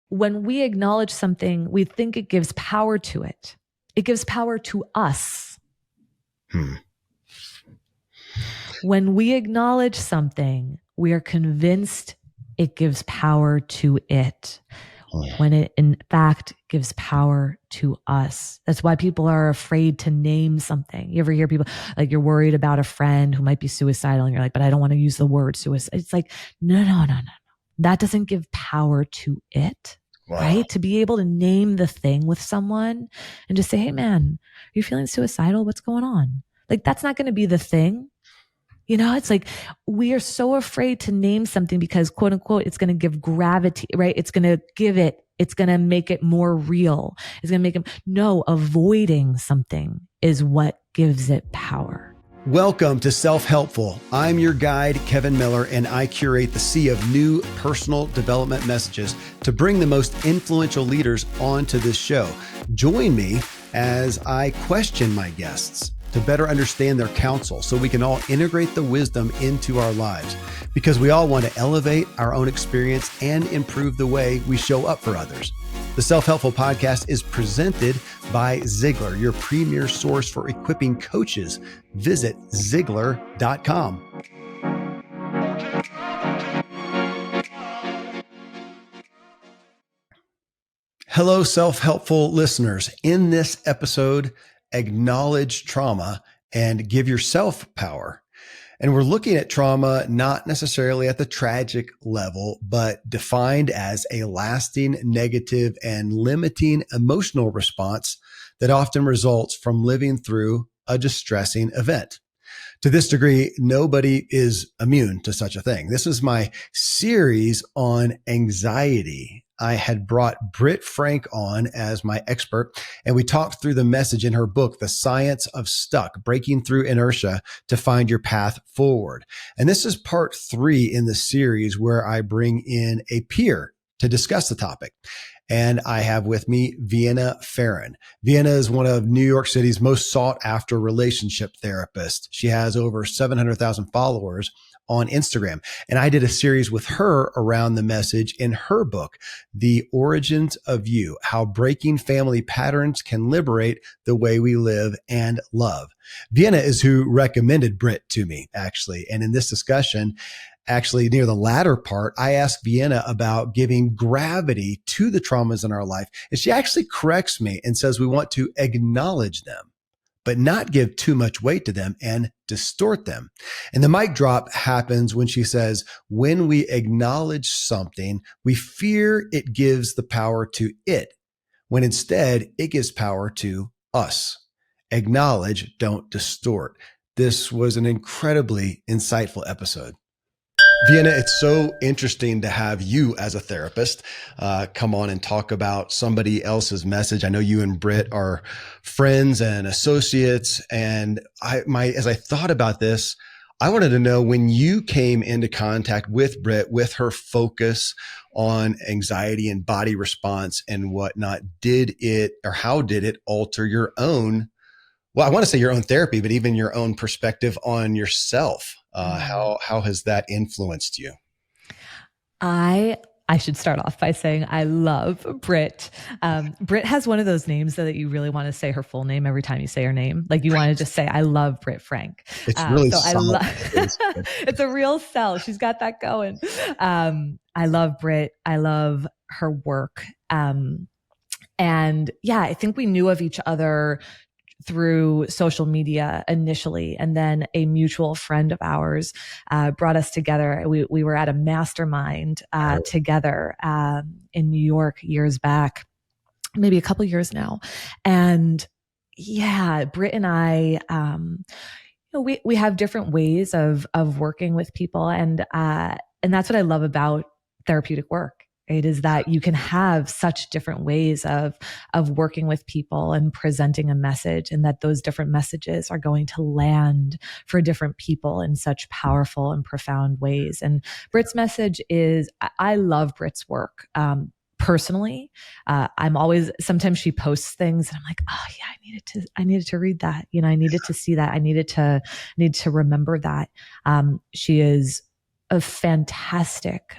when we acknowledge something, we think it gives power to it. It gives power to us. When we acknowledge something, we are convinced it gives power to it, when it in fact gives power to us. That's why people are afraid to name something. You ever hear people like, you're worried about a friend who might be suicidal and you're like, but I don't want to use the word suicide. It's like, no. That doesn't give power to it. Wow. Right? To be able to name the thing with someone and just say, hey man, are you feeling suicidal? What's going on? Like, that's not going to be the thing. You know, it's like we are so afraid to name something because, quote unquote, it's going to give gravity, right? It's going to make it more real. It's going to make it, no, avoiding something is what gives it power. Welcome to Self-Helpful. I'm your guide, Kevin Miller, and I curate the sea of new personal development messages to bring the most influential leaders onto this show. Join me as I question my guests to better understand their counsel so we can all integrate the wisdom into our lives, because we all want to elevate our own experience and improve the way we show up for others. The Self-Helpful Podcast is presented by Ziglar, your premier source for equipping coaches. Visit Ziglar.com. Hello, Self-Helpful listeners. In this episode, acknowledge trauma and give yourself power. And we're looking at trauma not necessarily at the tragic level, but defined as a lasting, negative, and limiting emotional response that often results from living through a distressing event. To this degree, nobody is immune to such a thing. This is my series on anxiety. I had brought Britt Frank on as my expert, and we talked through the message in her book, The Science of Stuck, Breaking Through Inertia to Find Your Path Forward. And this is part 3 in the series where I bring in a peer to discuss the topic. And I have with me Vienna Pharaon. Vienna is one of New York City's most sought after relationship therapists. She has over 700,000 followers on Instagram. And I did a series with her around the message in her book, The Origins of You, How Breaking Family Patterns Can Liberate the Way We Live and Love. Vienna is who recommended Britt to me, actually. And in this discussion, actually near the latter part, I asked Vienna about giving gravity to the traumas in our life. And she actually corrects me and says we want to acknowledge them, but not give too much weight to them and distort them. And the mic drop happens when she says, when we acknowledge something, we fear it gives the power to it, when instead it gives power to us. Acknowledge, don't distort. This was an incredibly insightful episode. Vienna, it's so interesting to have you as a therapist come on and talk about somebody else's message. I know you and Britt are friends and associates. And as I thought about this, I wanted to know, when you came into contact with Britt, with her focus on anxiety and body response and whatnot, how did it alter your own, well, I want to say your own therapy, but even your own perspective on yourself? How has that influenced you? I should start off by saying I love Britt. Britt has one of those names that you really want to say her full name every time you say her name. Like you want to just say, I love Britt Frank. It's really solid. It's a real sell. She's got that going. I love Britt. I love her work. And yeah, I think we knew of each other through social media initially. And then a mutual friend of ours brought us together. We were at a mastermind together in New York years back, maybe a couple years now. And yeah, Britt and I, we have different ways of working with people. And that's what I love about therapeutic work. It is that you can have such different ways of working with people and presenting a message, and that those different messages are going to land for different people in such powerful and profound ways. And Britt's message is, I love Britt's work. Personally, sometimes she posts things and I'm like, oh yeah, I needed to read that. I needed to see that. I needed to remember that. She is a fantastic,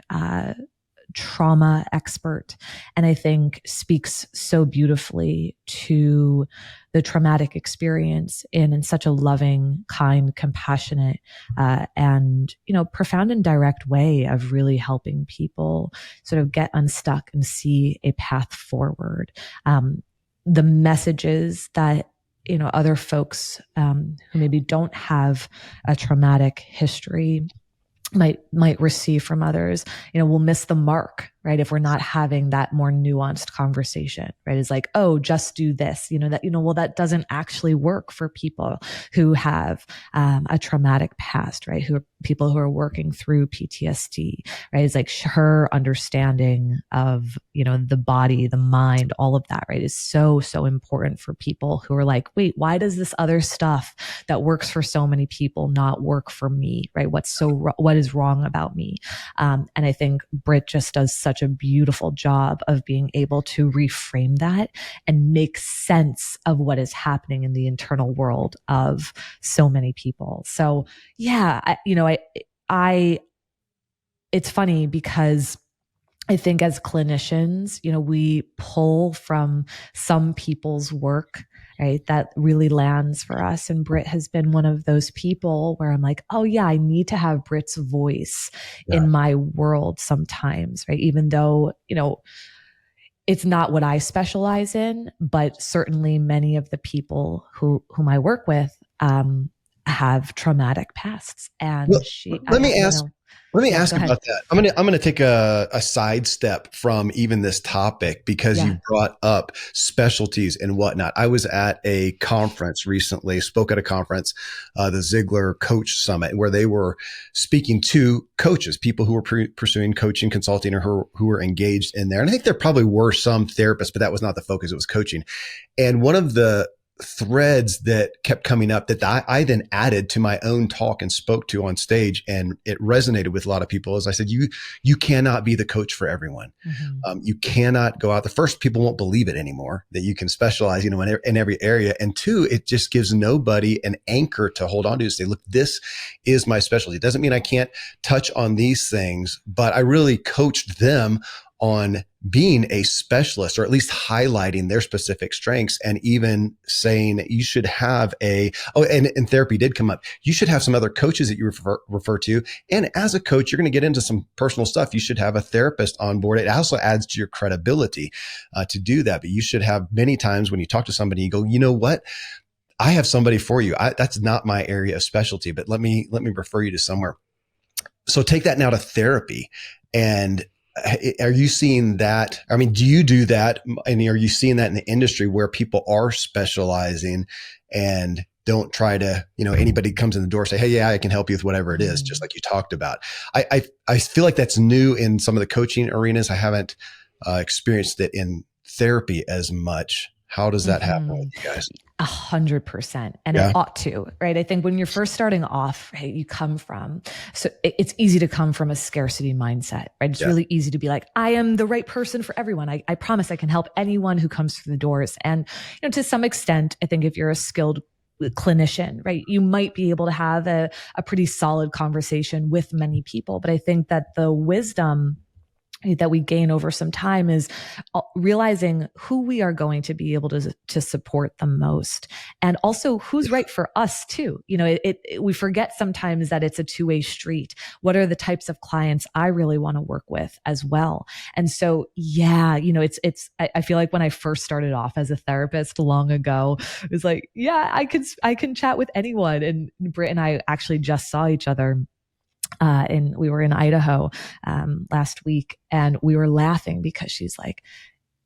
trauma expert, and I think speaks so beautifully to the traumatic experience in such a loving, kind, compassionate, and, profound and direct way of really helping people sort of get unstuck and see a path forward. The messages that other folks who maybe don't have a traumatic history might receive from others, we'll miss the mark, right? If we're not having that more nuanced conversation, right? It's like, oh, just do this, well, that doesn't actually work for people who have a traumatic past, right? People who are working through PTSD, right? It's like her understanding of, the body, the mind, all of that, right? Is so, so important for people who are like, wait, why does this other stuff that works for so many people not work for me, right? What is wrong about me? And I think Britt just does such a beautiful job of being able to reframe that and make sense of what is happening in the internal world of so many people. So yeah, it's funny because I think as clinicians, we pull from some people's work, right? That really lands for us. And Britt has been one of those people where I'm like, oh yeah, I need to have Britt's voice in my world sometimes, right? Even though, it's not what I specialize in, but certainly many of the people whom I work with, have traumatic pasts. And Well, let me ask. Let me ask about that. I'm gonna take a sidestep from even this topic because you brought up specialties and whatnot. I was at a conference recently, spoke at a conference, the Ziegler Coach Summit, where they were speaking to coaches, people who were pursuing coaching, consulting, or who were engaged in there. And I think there probably were some therapists, but that was not the focus. It was coaching. And one of the threads that kept coming up that I then added to my own talk and spoke to on stage, and it resonated with a lot of people, as I said, you cannot be the coach for everyone. Mm-hmm. You cannot go out. The first, people won't believe it anymore that you can specialize, in every area. And two, it just gives nobody an anchor to hold on to say, look, this is my specialty. It doesn't mean I can't touch on these things, but I really coached them on being a specialist, or at least highlighting their specific strengths, and even saying you should have and therapy did come up. You should have some other coaches that you refer to. And as a coach, you're going to get into some personal stuff. You should have a therapist on board. It also adds to your credibility to do that. But you should have, many times when you talk to somebody, you go, you know what? I have somebody for you. That's not my area of specialty, but let me refer you to somewhere. So take that now to therapy. And are you seeing that? I mean, do you do that? And are you seeing that in the industry where people are specializing and don't try to, anybody comes in the door, say, hey, yeah, I can help you with whatever it is, just like you talked about. I feel like that's new in some of the coaching arenas. I haven't experienced it in therapy as much. How does that happen with you guys? 100%. And it ought to, right? I think when you're first starting off, right, so it's easy to come from a scarcity mindset, right? It's really easy to be like, I am the right person for everyone. I promise I can help anyone who comes through the doors. And, to some extent, I think if you're a skilled clinician, right, you might be able to have a pretty solid conversation with many people. But I think that the wisdom that we gain over some time is realizing who we are going to be able to support the most, and also who's right for us too. We forget sometimes that it's a two-way street. What are the types of clients I really want to work with as well? And so, I feel like when I first started off as a therapist long ago, it was like, yeah, I can chat with anyone. And Britt and I actually just saw each other. And we were in Idaho last week, and we were laughing because she's like,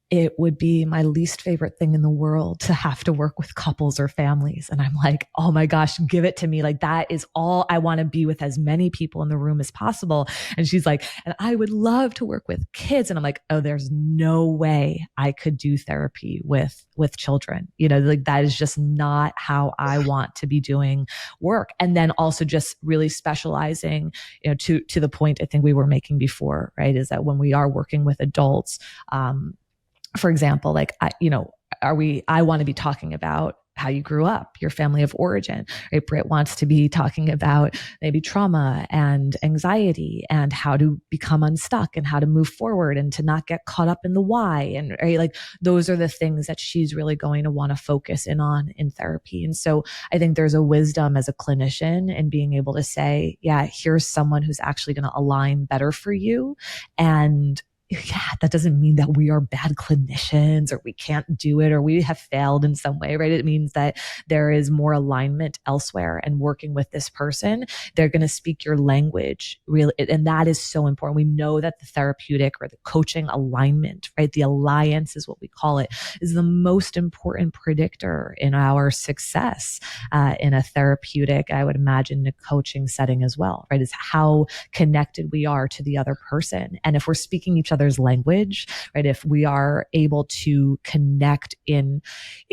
it would be my least favorite thing in the world to have to work with couples or families. And I'm like, oh my gosh, give it to me. Like, that is all I want to be with, as many people in the room as possible. And she's like, and I would love to work with kids. And I'm like, oh, there's no way I could do therapy with children. Like, that is just not how I want to be doing work. And then also just really specializing, to the point I think we were making before, right? Is that when we are working with adults, for example, like, I want to be talking about how you grew up, your family of origin, right? Britt wants to be talking about maybe trauma and anxiety and how to become unstuck and how to move forward and to not get caught up in the why. And right, like those are the things that she's really going to want to focus in on in therapy. And so I think there's a wisdom as a clinician in being able to say, yeah, here's someone who's actually going to align better for you. And yeah, that doesn't mean that we are bad clinicians or we can't do it or we have failed in some way, right? It means that there is more alignment elsewhere, and working with this person, they're going to speak your language really. And that is so important. We know that the therapeutic or the coaching alignment, right? The alliance is what we call it, is the most important predictor in our success in a therapeutic, I would imagine, a coaching setting as well, right? Is how connected we are to the other person. And if we're speaking each other's language, right? If we are able to connect in,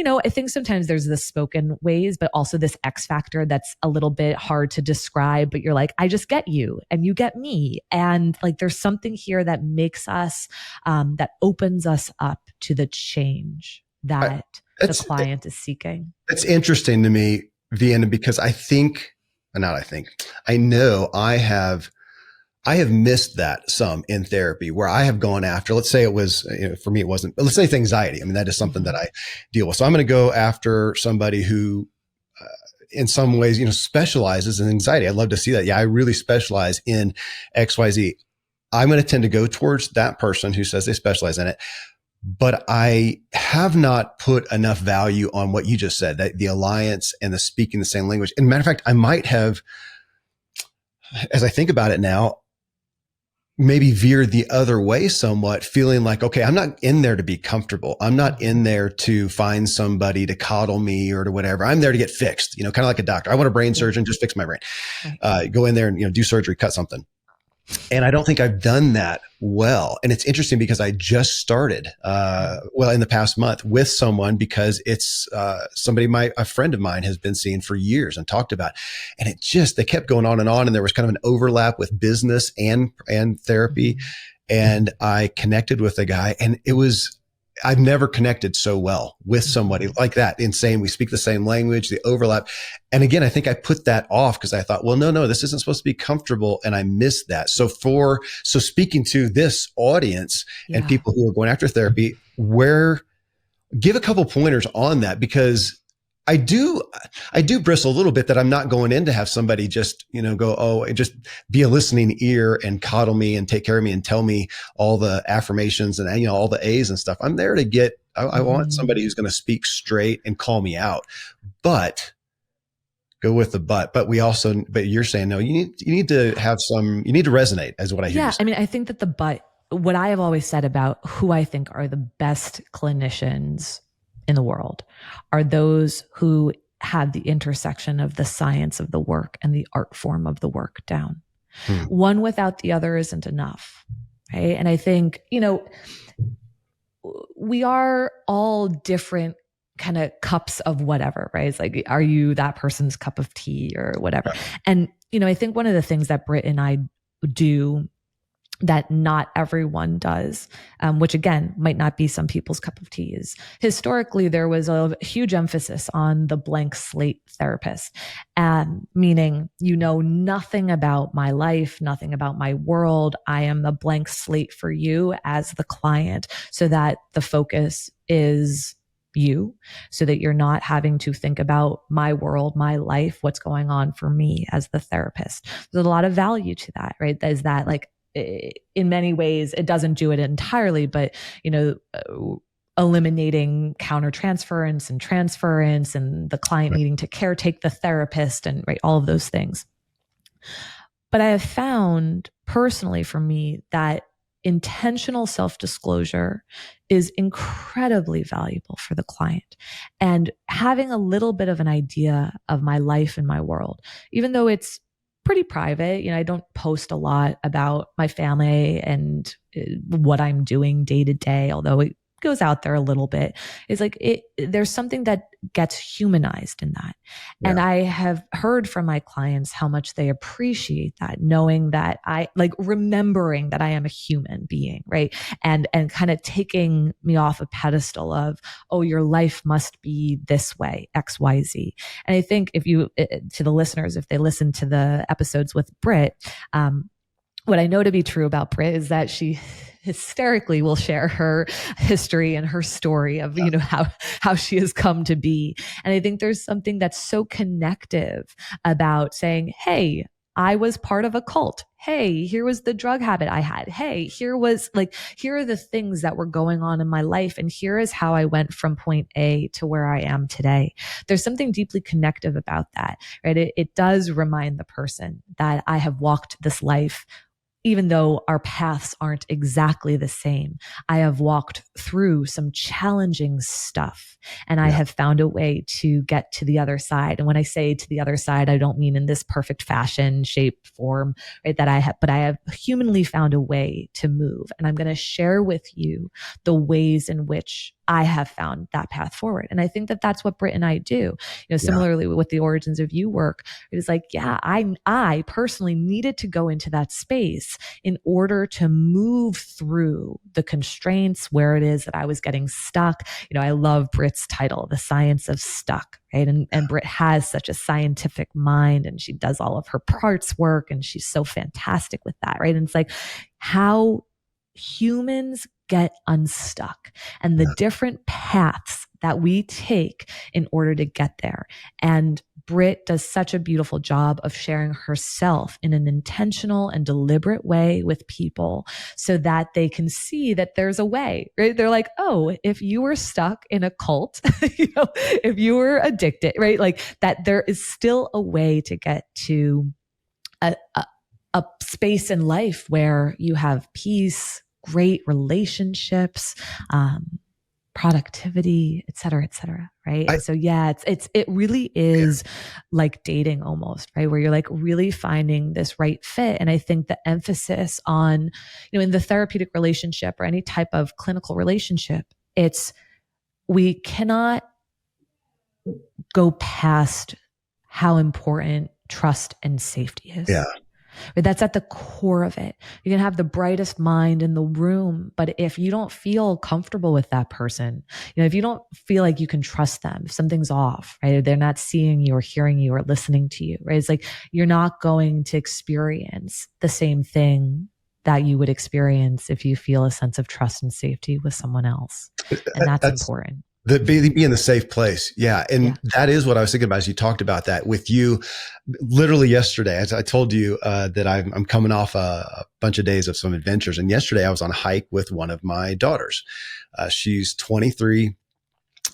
I think sometimes there's this spoken ways, but also this X factor that's a little bit hard to describe, but you're like, I just get you and you get me. And like, there's something here that makes us, that opens us up to the change that the client is seeking. It's interesting to me, Vienna, because I know I have missed that some in therapy where I have gone after, let's say it was, for me, it wasn't, but let's say it's anxiety. I mean, that is something that I deal with. So I'm going to go after somebody who, in some ways, specializes in anxiety. I'd love to see that. Yeah, I really specialize in XYZ. I'm going to tend to go towards that person who says they specialize in it. But I have not put enough value on what you just said, that the alliance and the speaking the same language. And matter of fact, I might have, as I think about it now, maybe veered the other way somewhat, feeling like, okay, I'm not in there to be comfortable. I'm not in there to find somebody to coddle me or to whatever. I'm there to get fixed, kind of like a doctor. I want a brain surgeon, just fix my brain. Go in there and, do surgery, cut something. And I don't think I've done that well. And it's interesting because I just started, in the past month with someone, because it's somebody a friend of mine has been seeing for years and talked about. And they kept going on. And there was kind of an overlap with business and therapy. And I connected with a guy, and I've never connected so well with somebody like that, in saying we speak the same language, the overlap. And again, I think I put that off because I thought, well, no, this isn't supposed to be comfortable. And I missed that. So speaking to this audience and people who are going after therapy, give a couple pointers on that, because I do bristle a little bit that I'm not going in to have somebody just, and just be a listening ear and coddle me and take care of me and tell me all the affirmations and, all the A's and stuff. I'm there to I want somebody who's going to speak straight and call me out, but go with the but you're saying, no, you need to resonate, is what I hear. Yeah. I mean, I think that what I have always said about who I think are the best clinicians in the world are those who have the intersection of the science of the work and the art form of the work down. One without the other isn't enough, right? And I think, we are all different kind of cups of whatever, right? It's like, are you that person's cup of tea or whatever? And, I think one of the things that Britt and I do that not everyone does, which again, might not be some people's cup of tea, is historically there was a huge emphasis on the blank slate therapist, meaning, nothing about my life, nothing about my world. I am the blank slate for you as the client, so that the focus is you, so that you're not having to think about my world, my life, what's going on for me as the therapist. There's a lot of value to that, right? There's that, like, in many ways, it doesn't do it entirely, but, eliminating countertransference and transference and the client needing to caretake the therapist and all of those things. But I have found personally for me that intentional self-disclosure is incredibly valuable for the client. And having a little bit of an idea of my life and my world, even though it's pretty private. I don't post a lot about my family and what I'm doing day to day, although goes out there a little bit, is like there's something that gets humanized in that. Yeah. And I have heard from my clients how much they appreciate that, knowing that remembering that I am a human being, right? And kind of taking me off a pedestal of, oh, your life must be this way, XYZ. And I think to the listeners, if they listen to the episodes with Britt, what I know to be true about Britt is that she hysterically will share her history and her story of, how she has come to be. And I think there's something that's so connective about saying, hey, I was part of a cult. Hey, here was the drug habit I had. Hey, here are the things that were going on in my life. And here is how I went from point A to where I am today. There's something deeply connective about that, right? It does remind the person that I have walked this life. Even though our paths aren't exactly the same, I have walked through some challenging stuff, and I have found a way to get to the other side. And when I say to the other side, I don't mean in this perfect fashion, shape, form, right? But I have humanly found a way to move. And I'm going to share with you the ways in which I have found that path forward. And I think that that's what Britt and I do. Similarly with the origins of you work, it is like, I personally needed to go into that space in order to move through the constraints where it is that I was getting stuck. I love Britt's title, The Science of Stuck, right? And Britt has such a scientific mind, and she does all of her parts work, and she's so fantastic with that, right? And it's like how humans get unstuck and the different paths that we take in order to get there. And Britt does such a beautiful job of sharing herself in an intentional and deliberate way with people so that they can see that there's a way, right? They're like, oh, if you were stuck in a cult, if you were addicted, right? Like that there is still a way to get to a space in life where you have peace, great relationships, productivity, et cetera, right? And so, it really is like dating almost, right? Where you're like really finding this right fit. And I think the emphasis on, in the therapeutic relationship or any type of clinical relationship, we cannot go past how important trust and safety is. Yeah. That's at the core of it. You can have the brightest mind in the room, but if you don't feel comfortable with that person, if you don't feel like you can trust them, if something's off, right? They're not seeing you or hearing you or listening to you, right? It's like you're not going to experience the same thing that you would experience if you feel a sense of trust and safety with someone else. And that's important. Be in the safe place. Yeah. And that is what I was thinking about as you talked about that with you. Literally yesterday, as I told you that I'm coming off a bunch of days of some adventures. And yesterday I was on a hike with one of my daughters. She's 23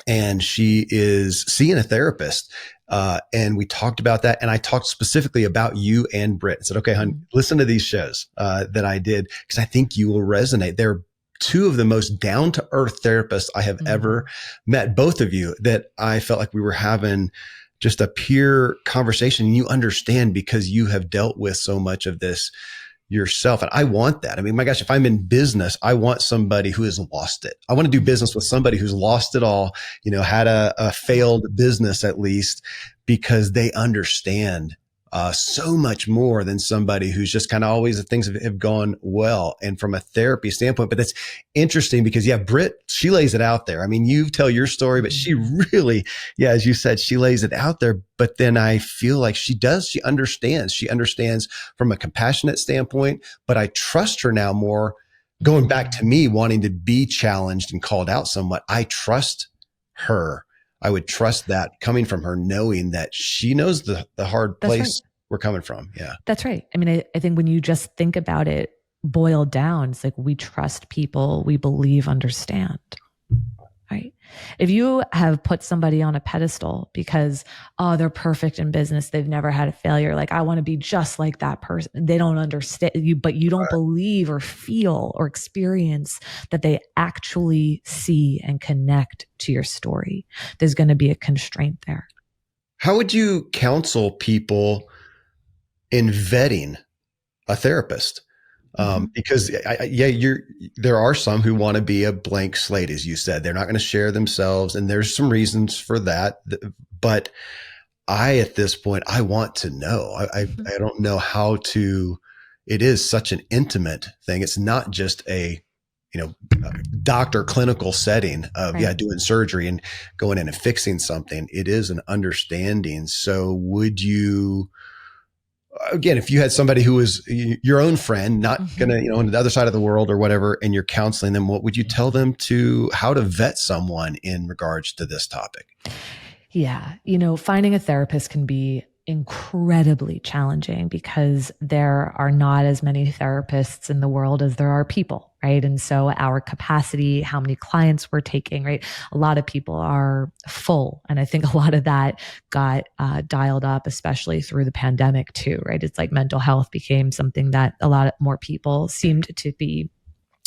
and she is seeing a therapist. And we talked about that. And I talked specifically about you and Britt. I said, okay, hon, listen to these shows that I did because I think you will resonate. They're two of the most down to earth therapists I have ever met, both of you, that I felt like we were having just a peer conversation. And you understand because you have dealt with so much of this yourself. And I want that. I mean, my gosh, if I'm in business, I want somebody who has lost it. I want to do business with somebody who's lost it all, had a failed business at least, because they understand so much more than somebody who's just kind of always things have gone well. And from a therapy standpoint, but that's interesting because Britt, she lays it out there. I mean, you tell your story, but she really, as you said, she lays it out there. But then I feel like she understands from a compassionate standpoint, but I trust her now more. Going back to me wanting to be challenged and called out somewhat, I trust her. I would trust that coming from her, knowing that she knows the hard place we're coming from. Yeah. That's right. I mean, I think when you just think about it boiled down, it's like we trust people we believe understand. Right. If you have put somebody on a pedestal because, they're perfect in business, they've never had a failure. Like, I want to be just like that person. They don't understand you, but you don't believe or feel or experience that they actually see and connect to your story. There's going to be a constraint there. How would you counsel people in vetting a therapist? Because there are some who want to be a blank slate, as you said. They're not going to share themselves, and there's some reasons for that. But at this point, I want to know. I don't know how to. It is such an intimate thing. It's not just a doctor clinical setting of doing surgery and going in and fixing something. It is an understanding. So would you? Again, if you had somebody who was your own friend, not going to, on the other side of the world or whatever, and you're counseling them, what would you tell them how to vet someone in regards to this topic? Yeah. Finding a therapist can be incredibly challenging because there are not as many therapists in the world as there are people, right? And so our capacity, how many clients we're taking, right? A lot of people are full. And I think a lot of that got dialed up, especially through the pandemic too, right? It's like mental health became something that a lot more people seemed to be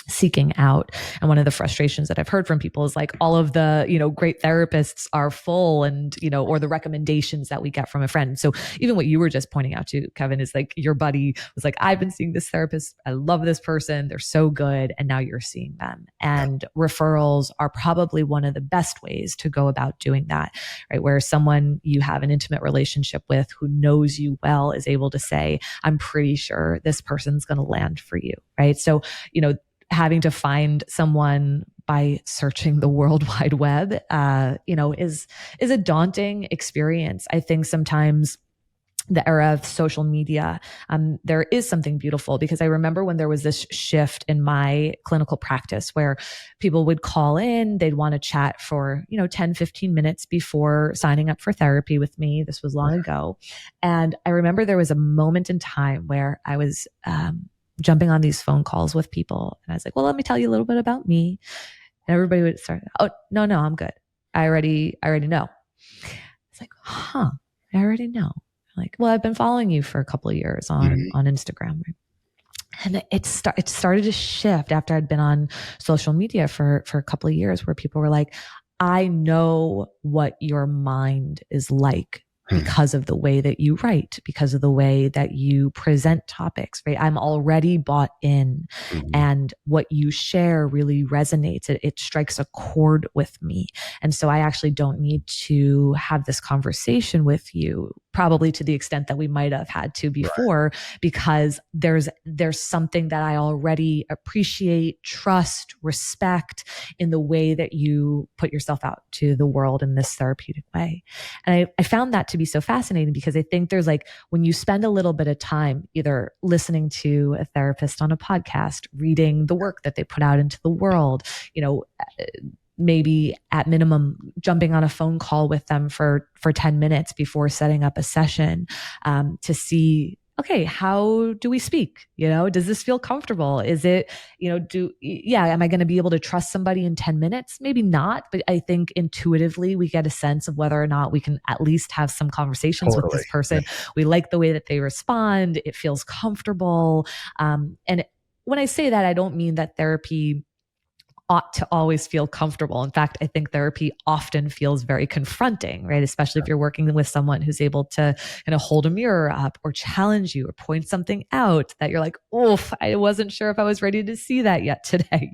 seeking out. And one of the frustrations that I've heard from people is like all of the, great therapists are full and, or the recommendations that we get from a friend. So even what you were just pointing out to, Kevin, is like your buddy was like, I've been seeing this therapist. I love this person. They're so good. And now you're seeing them. And referrals are probably one of the best ways to go about doing that, right? Where someone you have an intimate relationship with who knows you well is able to say, I'm pretty sure this person's going to land for you, right? So, having to find someone by searching the World Wide Web, is a daunting experience. I think sometimes the era of social media, there is something beautiful because I remember when there was this shift in my clinical practice where people would call in, they'd want to chat for, 10, 15 minutes before signing up for therapy with me. This was long ago. And I remember there was a moment in time where I was, jumping on these phone calls with people. And I was like, well, let me tell you a little bit about me. And everybody would start, oh, no, I'm good. I already know. It's like, I already know. I'm like, well, I've been following you for a couple of years on Instagram. And it started to shift after I'd been on social media for a couple of years where people were like, I know what your mind is like because of the way that you write, because of the way that you present topics, right? I'm already bought in and what you share really resonates. It strikes a chord with me. And so I actually don't need to have this conversation with you, probably to the extent that we might have had to before, because there's something that I already appreciate, trust, respect in the way that you put yourself out to the world in this therapeutic way. And I found that to be so fascinating because I think there's like, when you spend a little bit of time either listening to a therapist on a podcast, reading the work that they put out into the world, maybe at minimum jumping on a phone call with them for 10 minutes before setting up a session, to see, okay, how do we speak? Does this feel comfortable? Is it, am I going to be able to trust somebody in 10 minutes? Maybe not, but I think intuitively we get a sense of whether or not we can at least have some conversations with this person. Yeah. We like the way that they respond. It feels comfortable. And when I say that, I don't mean that therapy ought to always feel comfortable. In fact, I think therapy often feels very confronting, right? Especially if you're working with someone who's able to hold a mirror up or challenge you or point something out that you're like, oof, I wasn't sure if I was ready to see that yet today,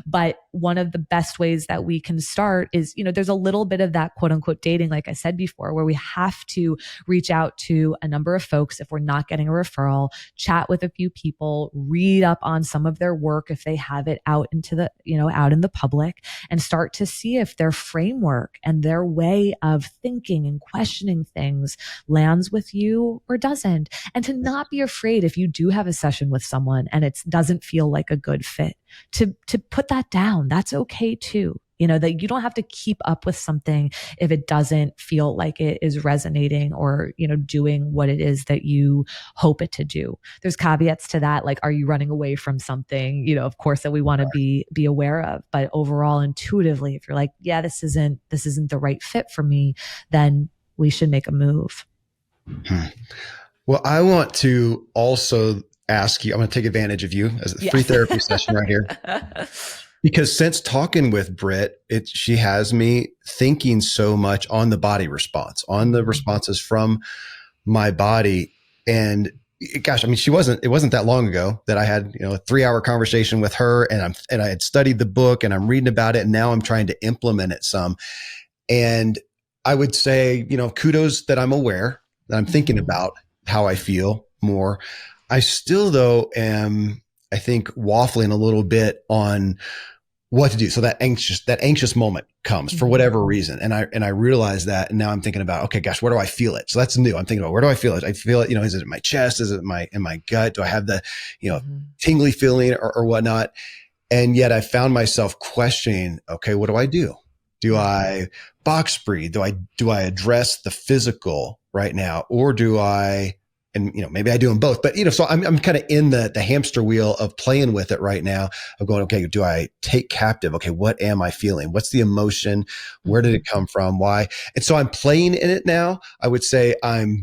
But one of the best ways that we can start is, there's a little bit of that quote unquote dating, like I said before, where we have to reach out to a number of folks if we're not getting a referral, chat with a few people, read up on some of their work if they have it out into the, out in the public, and start to see if their framework and their way of thinking and questioning things lands with you or doesn't. And to not be afraid if you do have a session with someone and it doesn't feel like a good fit, to put that down. That's okay too. That you don't have to keep up with something if it doesn't feel like it is resonating or, doing what it is that you hope it to do. There's caveats to that. Like, are you running away from something, of course, that we want to be aware of, but overall, intuitively, if you're like, yeah, this isn't the right fit for me, then we should make a move. Well, I want to also ask you, I'm going to take advantage of you as a free therapy session right here. Because since talking with Britt, she has me thinking so much on the body response, on the responses from my body. And, gosh, I mean, it wasn't that long ago that I had, a 3-hour conversation with her, and I had studied the book and I'm reading about it, and now I'm trying to implement it some. And I would say, kudos that I'm aware that I'm thinking about how I feel more. I still, though, am, I think, waffling a little bit on what to do. So that anxious moment comes for whatever reason. And I realize that. And now I'm thinking about, okay, gosh, where do I feel it? So that's new. I'm thinking about, where do I feel it? I feel it, is it in my chest? Is it in my gut? Do I have the, tingly feeling or whatnot? And yet I found myself questioning, okay, what do I do? Do I box breathe? Do I address the physical right now? Or do I, and maybe I do them both, but so I'm kind of in the hamster wheel of playing with it right now, of going, okay, do I take captive? Okay, what am I feeling? What's the emotion? Where did it come from? Why? And so I'm playing in it now. I would say I'm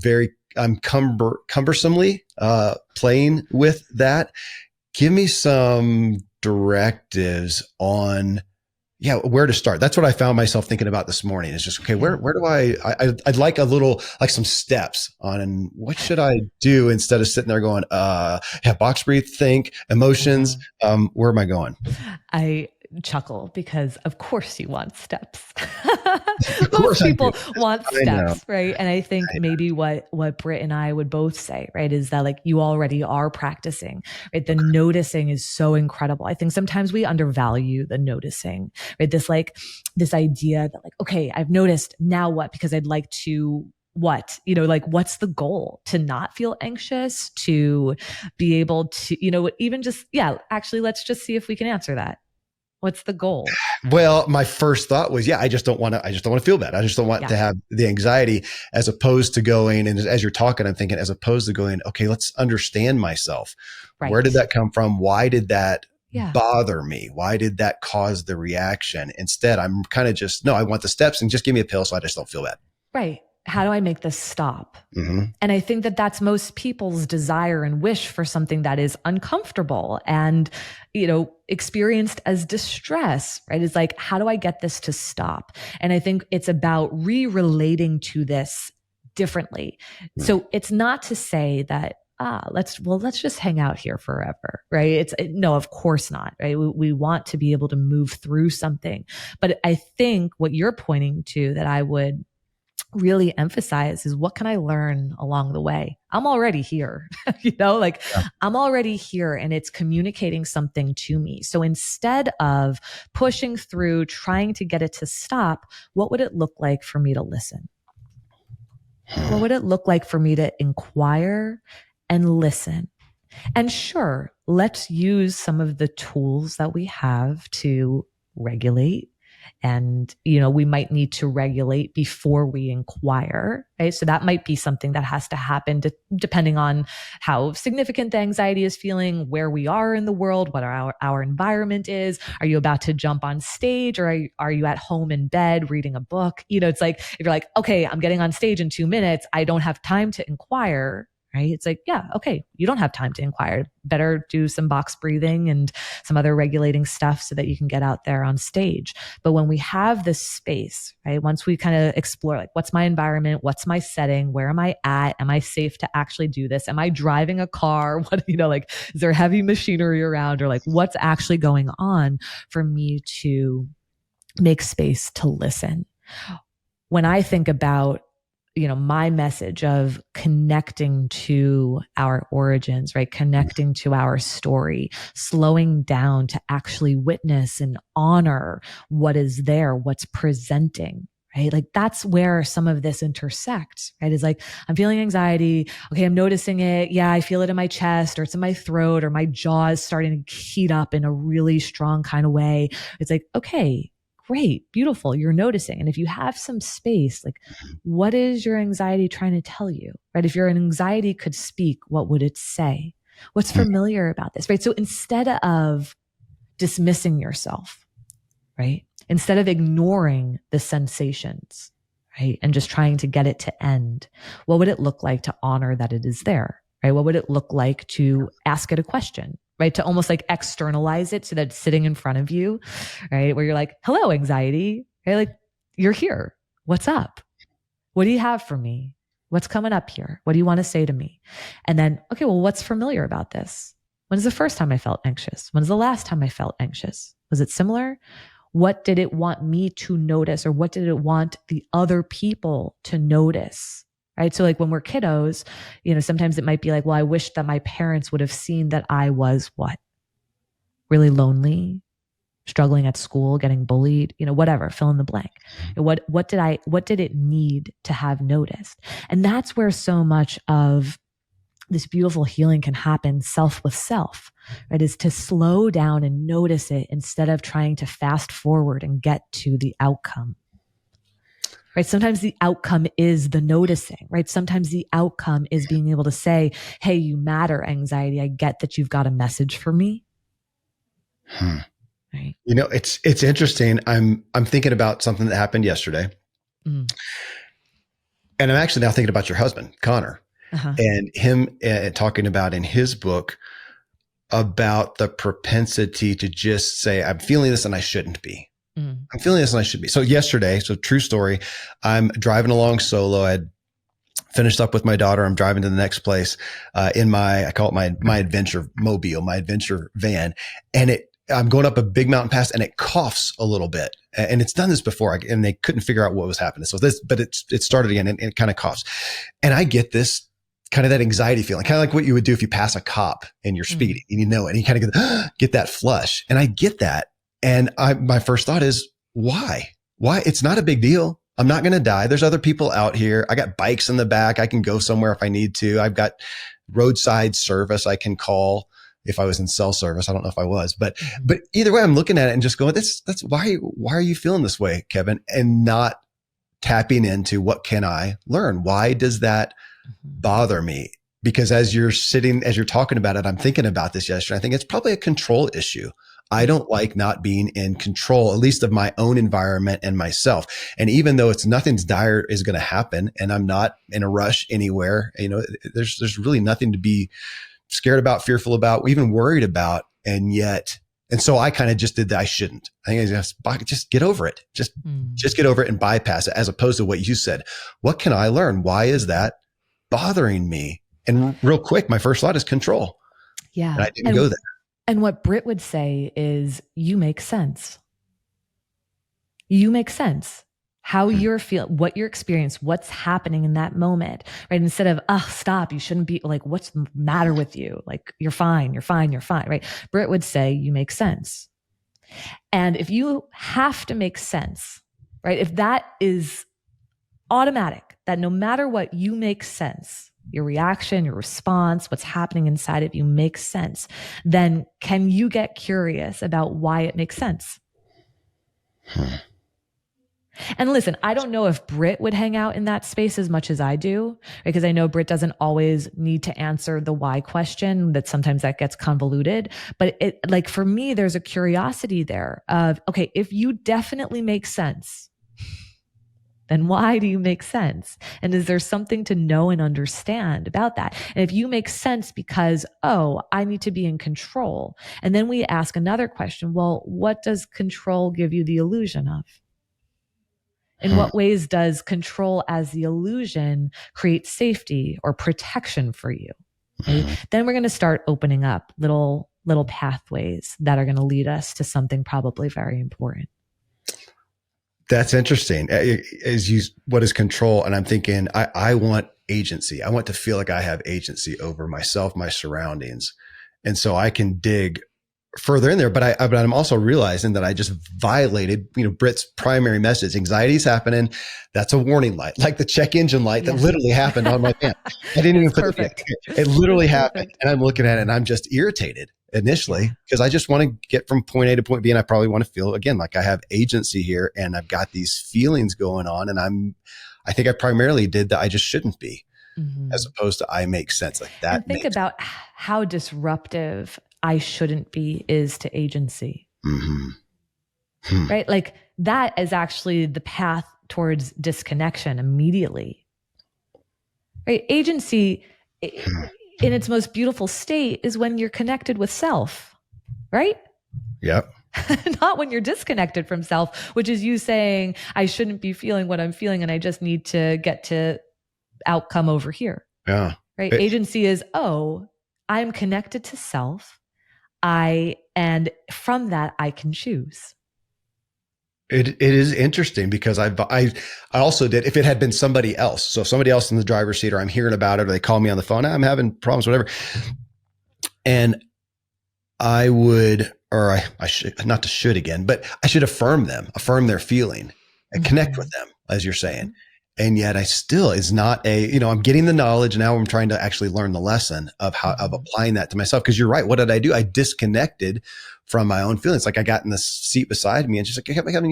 cumbersomely playing with that. Give me some directives on where to start. That's what I found myself thinking about this morning, is just, okay, where do I'd like a little, like some steps on, and what should I do instead of sitting there going, box breathe, think, emotions. Where am I going? I chuckle because of course you want steps. Most people want steps, right? And I think maybe what Britt and I would both say, right, is that like you already are practicing, right? The noticing is so incredible. I think sometimes we undervalue the noticing, right? This idea that like, okay, I've noticed, now what? Because I'd like to what, what's the goal? To not feel anxious, to be able to, even just, actually, let's just see if we can answer that. What's the goal? Well, my first thought was, I just don't want to feel bad. I just don't want to have the anxiety, as opposed to going, and as you're talking, I'm thinking, as opposed to going, okay, let's understand myself. Right. Where did that come from? Why did that bother me? Why did that cause the reaction? Instead, I'm kind of just, no, I want the steps, and just give me a pill so I just don't feel bad. Right. How do I make this stop? And I think that that's most people's desire and wish for something that is uncomfortable and, experienced as distress, right? It's like, how do I get this to stop? And I think it's about re-relating to this differently. So it's not to say that, let's just hang out here forever, right? No, of course not, right? We want to be able to move through something. But I think what you're pointing to that I would really emphasize is, what can I learn along the way? I'm already here, I'm already here, and it's communicating something to me. So instead of pushing through, trying to get it to stop, what would it look like for me to listen? What would it look like for me to inquire and listen? And sure, let's use some of the tools that we have to regulate. And, we might need to regulate before we inquire, right? So that might be something that has to happen depending on how significant the anxiety is feeling, where we are in the world, what our environment is. Are you about to jump on stage, or are you at home in bed reading a book? It's like, if you're like, okay, I'm getting on stage in 2 minutes, I don't have time to inquire. Right? It's like, okay, you don't have time to inquire. Better do some box breathing and some other regulating stuff so that you can get out there on stage. But when we have this space, right, once we kind of explore, like, what's my environment? What's my setting? Where am I at? Am I safe to actually do this? Am I driving a car? What, is there heavy machinery around, or like, what's actually going on for me to make space to listen? When I think about my message of connecting to our origins, right? Connecting to our story, slowing down to actually witness and honor what is there, what's presenting, right? Like, that's where some of this intersects, right? Is like, I'm feeling anxiety. Okay, I'm noticing it. Yeah, I feel it in my chest, or it's in my throat, or my jaw is starting to heat up in a really strong kind of way. It's like, okay, great, beautiful, you're noticing. And if you have some space, like, what is your anxiety trying to tell you, right? If your anxiety could speak, what would it say? What's familiar about this, right? So instead of dismissing yourself, right? Instead of ignoring the sensations, right? And just trying to get it to end, what would it look like to honor that it is there, right? What would it look like to ask it a question? Right? To almost like externalize it so that it's sitting in front of you, right? Where you're like, hello, anxiety, right? Like, you're here. What's up? What do you have for me? What's coming up here? What do you want to say to me? And then, okay, well, what's familiar about this? When is the first time I felt anxious? When is the last time I felt anxious? Was it similar? What did it want me to notice, or what did it want the other people to notice? Right. So like when we're kiddos, sometimes it might be like, well, I wish that my parents would have seen that I was what? Really lonely, struggling at school, getting bullied, whatever, fill in the blank. What did it need to have noticed? And that's where so much of this beautiful healing can happen self with self, right? Is to slow down and notice it instead of trying to fast forward and get to the outcome. Right? Sometimes the outcome is the noticing, right? Sometimes the outcome is being able to say, hey, you matter, anxiety. I get that you've got a message for me. Right. It's interesting. I'm thinking about something that happened yesterday. And I'm actually now thinking about your husband, Connor, and him talking about in his book about the propensity to just say, I'm feeling this and I shouldn't be. I'm feeling this and I should be. So yesterday, true story, I'm driving along solo. I had finished up with my daughter. I'm driving to the next place in I call it my adventure mobile, my adventure van. And I'm going up a big mountain pass and it coughs a little bit. And it's done this before and they couldn't figure out what was happening. But it started again and it kind of coughs. And I get this kind of that anxiety feeling, kind of like what you would do if you pass a cop and you're speeding and and you kind of get that flush. And I get that. And my first thought is, why? It's not a big deal. I'm not going to die. There's other people out here. I got bikes in the back. I can go somewhere if I need to. I've got roadside service I can call. If I was in cell service, I don't know if I was, but either way, I'm looking at it and just going, that's why are you feeling this way, Kevin? And not tapping into what can I learn? Why does that bother me? Because as you're talking about it, I'm thinking about this yesterday. I think it's probably a control issue. I don't like not being in control, at least of my own environment and myself. And even though nothing's dire is going to happen and I'm not in a rush anywhere, there's really nothing to be scared about, fearful about, even worried about. And so I kind of just did that. I shouldn't. I think just get over it. Just get over it and bypass it, as opposed to what you said. What can I learn? Why is that bothering me? And real quick, my first thought is control. Yeah. And I didn't go there. And what Britt would say is, you make sense. You make sense. How you're feeling, what your experience, what's happening in that moment, right? Instead of, stop, you shouldn't be, like, what's the matter with you? Like, you're fine, right? Britt would say, you make sense. And if you have to make sense, right? If that is automatic, that no matter what, you make sense, your reaction, your response, what's happening inside of you makes sense, then can you get curious about why it makes sense? And listen, I don't know if Britt would hang out in that space as much as I do, because I know Britt doesn't always need to answer the why question, that sometimes that gets convoluted. But for me, there's a curiosity there of, okay, if you definitely make sense, then why do you make sense? And is there something to know and understand about that? And if you make sense because, I need to be in control. And then we ask another question, well, what does control give you the illusion of? In what ways does control as the illusion create safety or protection for you? Right? Then we're going to start opening up little pathways that are going to lead us to something probably very important. That's interesting. What is control? And I'm thinking, I want agency. I want to feel like I have agency over myself, my surroundings. And so I can dig further in there, but I'm also realizing that I just violated, Britt's primary message. Anxiety is happening. That's a warning light, like the check engine light that literally happened on my van. I didn't even put perfect. It literally happened. And I'm looking at it and I'm just irritated initially because I just want to get from point A to point B. And I probably want to feel again, like I have agency here and I've got these feelings going on. And I think I primarily did that I just shouldn't be, as opposed to I make sense like that. And think about how disruptive I shouldn't be is to agency, right? Like that is actually the path towards disconnection immediately, right? Agency in its most beautiful state is when you're connected with self, right? Yep. Not when you're disconnected from self, which is you saying, I shouldn't be feeling what I'm feeling and I just need to get to outcome over here. Yeah. Right. Agency is, I'm connected to self. And from that, I can choose. It is interesting because I also did, if it had been somebody else, so if somebody else in the driver's seat, or I'm hearing about it, or they call me on the phone, I'm having problems, whatever. And I would, or I should not to should again, but I should affirm their feeling and connect with them, as you're saying. And yet I still is not I'm getting the knowledge. Now I'm trying to actually learn the lesson of how of applying that to myself. Cause you're right. What did I do? I disconnected from my own feelings. Like I got in the seat beside me and she's like, I mean,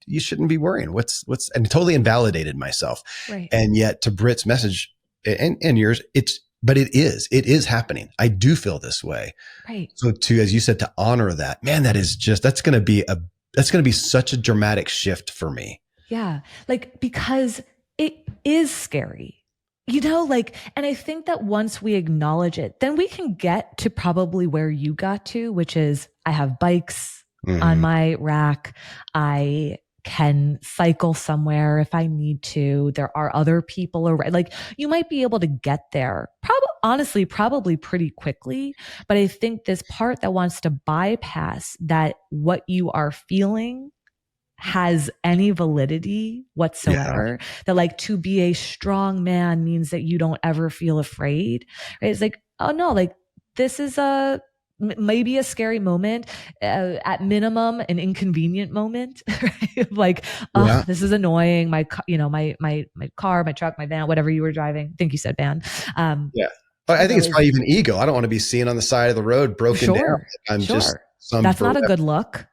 you shouldn't be worrying. And totally invalidated myself. Right. And yet to Britt's message and yours, it is happening. I do feel this way. Right. So as you said, to honor that, man, that's going to be such a dramatic shift for me. Yeah. Because it is scary, and I think that once we acknowledge it, then we can get to probably where you got to, which is I have bikes on my rack. I can cycle somewhere if I need to. There are other people around. You might be able to get there probably pretty quickly. But I think this part that wants to bypass that, what you are feeling has any validity whatsoever, that to be a strong man means that you don't ever feel afraid. Right? It's oh no, this is maybe a scary moment, at minimum an inconvenient moment, right? This is annoying. My car, my truck, my van, whatever you were driving. I think you said van. I think it's probably even ego. I don't want to be seen on the side of the road broken down. That's not a good look.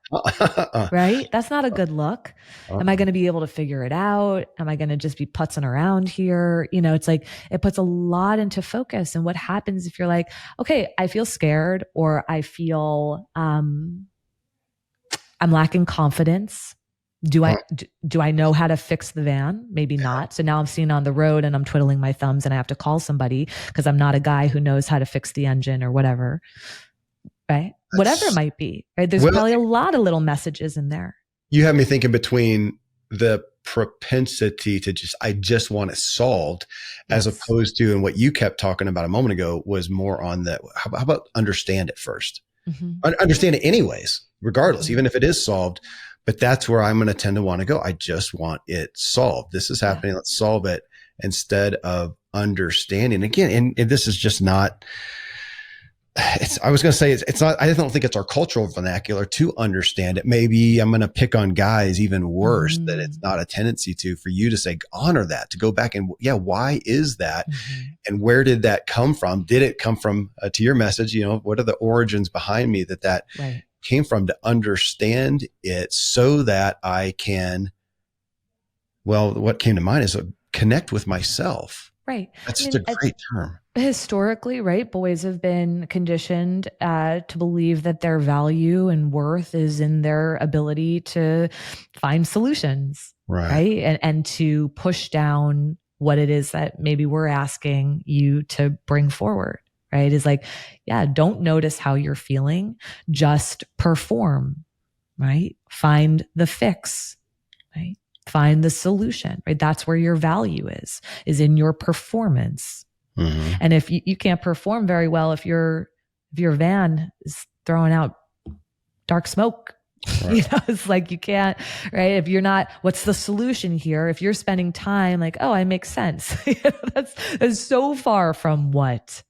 Right? That's not a good look. Am I going to be able to figure it out? Am I going to just be putzing around here? It's it puts a lot into focus. And what happens if you're okay, I feel scared, or I feel, I'm lacking confidence. Do I know how to fix the van? Maybe not. So now I'm seen on the road and I'm twiddling my thumbs and I have to call somebody because I'm not a guy who knows how to fix the engine or whatever. Right? Whatever it might be, right? There's probably a lot of little messages in there. You have me thinking between the propensity to I just want it solved, as opposed to, and what you kept talking about a moment ago was more on how about understand it first? Understand it anyways, regardless, even if it is solved. But that's where I'm going to tend to want to go. I just want it solved. This is happening. Let's solve it, instead of understanding. Again, and this is just not, I was going to say it's not, I don't think it's our cultural vernacular to understand it. Maybe I'm going to pick on guys even worse, that it's not a tendency for you to say, honor that, to go back and why is that? And where did that come from? Did it come from, to your message, what are the origins behind me that right. came from, to understand it so that I can, what came to mind is connect with myself. Right. That's just a great term. Historically, right, boys have been conditioned to believe that their value and worth is in their ability to find solutions, right? And to push down what it is that maybe we're asking you to bring forward, right? Is don't notice how you're feeling, just perform, right? Find the fix, right? Find the solution, right? That's where your value is in your performance. And if you can't perform very well, if your van is throwing out dark smoke, it's you can't, right? If you're not, what's the solution here? If you're spending time I make sense. That's so far from what.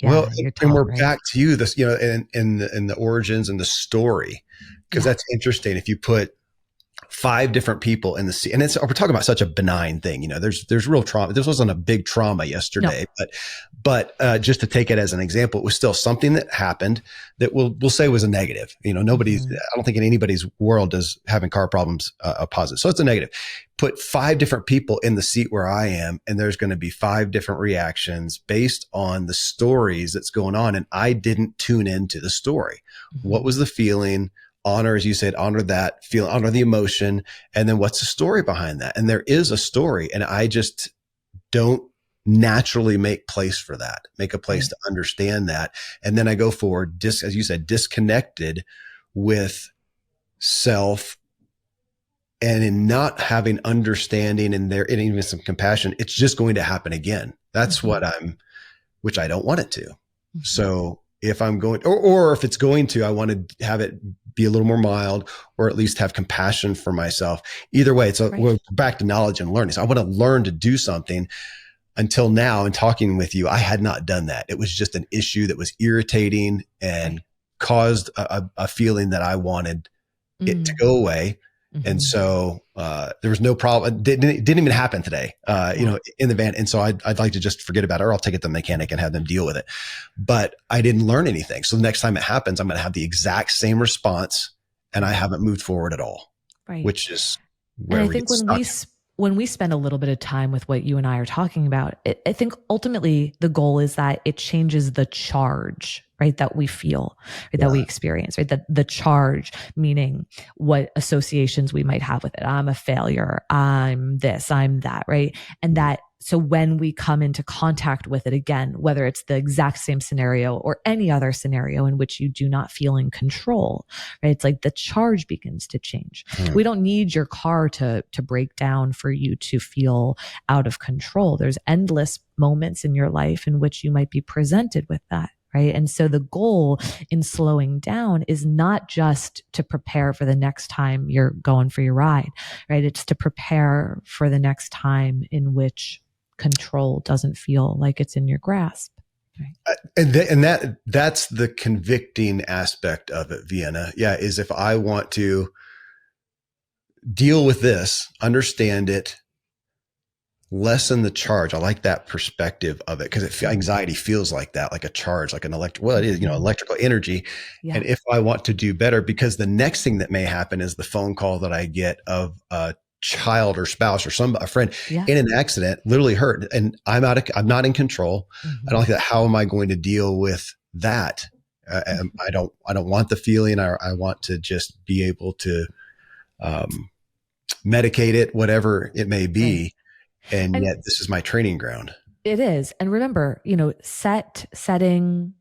And we're back to you, this, in the origins and the story, because that's interesting. If you put 5 different people in the scene, and we're talking about such a benign thing, there's real trauma. This wasn't a big trauma yesterday, but just to take it as an example, it was still something that happened that we'll say was a negative. Nobody's, I don't think in anybody's world does having car problems a positive. So it's a negative. Put 5 different people in the seat where I am, and there's going to be 5 different reactions based on the stories that's going on. And I didn't tune into the story. What was the feeling? Honor, as you said, honor that feel, honor the emotion. And then what's the story behind that? And there is a story. And I just don't naturally make place for that, make a place to understand that. And then I go forward, as you said, disconnected with self and in not having understanding and even some compassion, it's just going to happen again. That's Mm-hmm. which I don't want it to. Mm-hmm. So if I'm going, or if it's going to, I want to have it be a little more mild, or at least have compassion for myself. Either way, we're back to knowledge and learning. So I want to learn to do something. Until now, in talking with you, I had not done that. It was just an issue that was irritating and caused a feeling that I wanted it to go away. Mm-hmm. And so there was no problem. It didn't even happen today, in the van. And so I'd like to just forget about it, or I'll take it to the mechanic and have them deal with it. But I didn't learn anything. So the next time it happens, I'm going to have the exact same response, and I haven't moved forward at all. Right. Which is where and I think when we spend a little bit of time with what you and I are talking about, I think ultimately the goal is that it changes the charge, right, that we feel, right, that we experience, right, that the charge, meaning what associations we might have with it. I'm a failure. I'm this, I'm that, right? And that, so when we come into contact with it again, whether it's the exact same scenario or any other scenario in which you do not feel in control, right? It's like the charge begins to change. We don't need your car to break down for you to feel out of control. There's endless moments in your life in which you might be presented with that. Right. And so the goal in slowing down is not just to prepare for the next time you're going for your ride, right? It's to prepare for the next time in which control doesn't feel like it's in your grasp. Right? And that's the convicting aspect of it, Vienna. Yeah. Is if I want to deal with this, understand it, lessen the charge. I like that perspective of it, because anxiety feels like that, like a charge, like an it is, electrical energy. Yeah. And if I want to do better, because the next thing that may happen is the phone call that I get of a child or spouse or a friend in an accident, literally hurt, and I'm not in control. I don't like that. How am I going to deal with that? I don't want the feeling. I want to just be able to medicate it, whatever it may be. Right. And yet this is my training ground. It is. And remember, setting,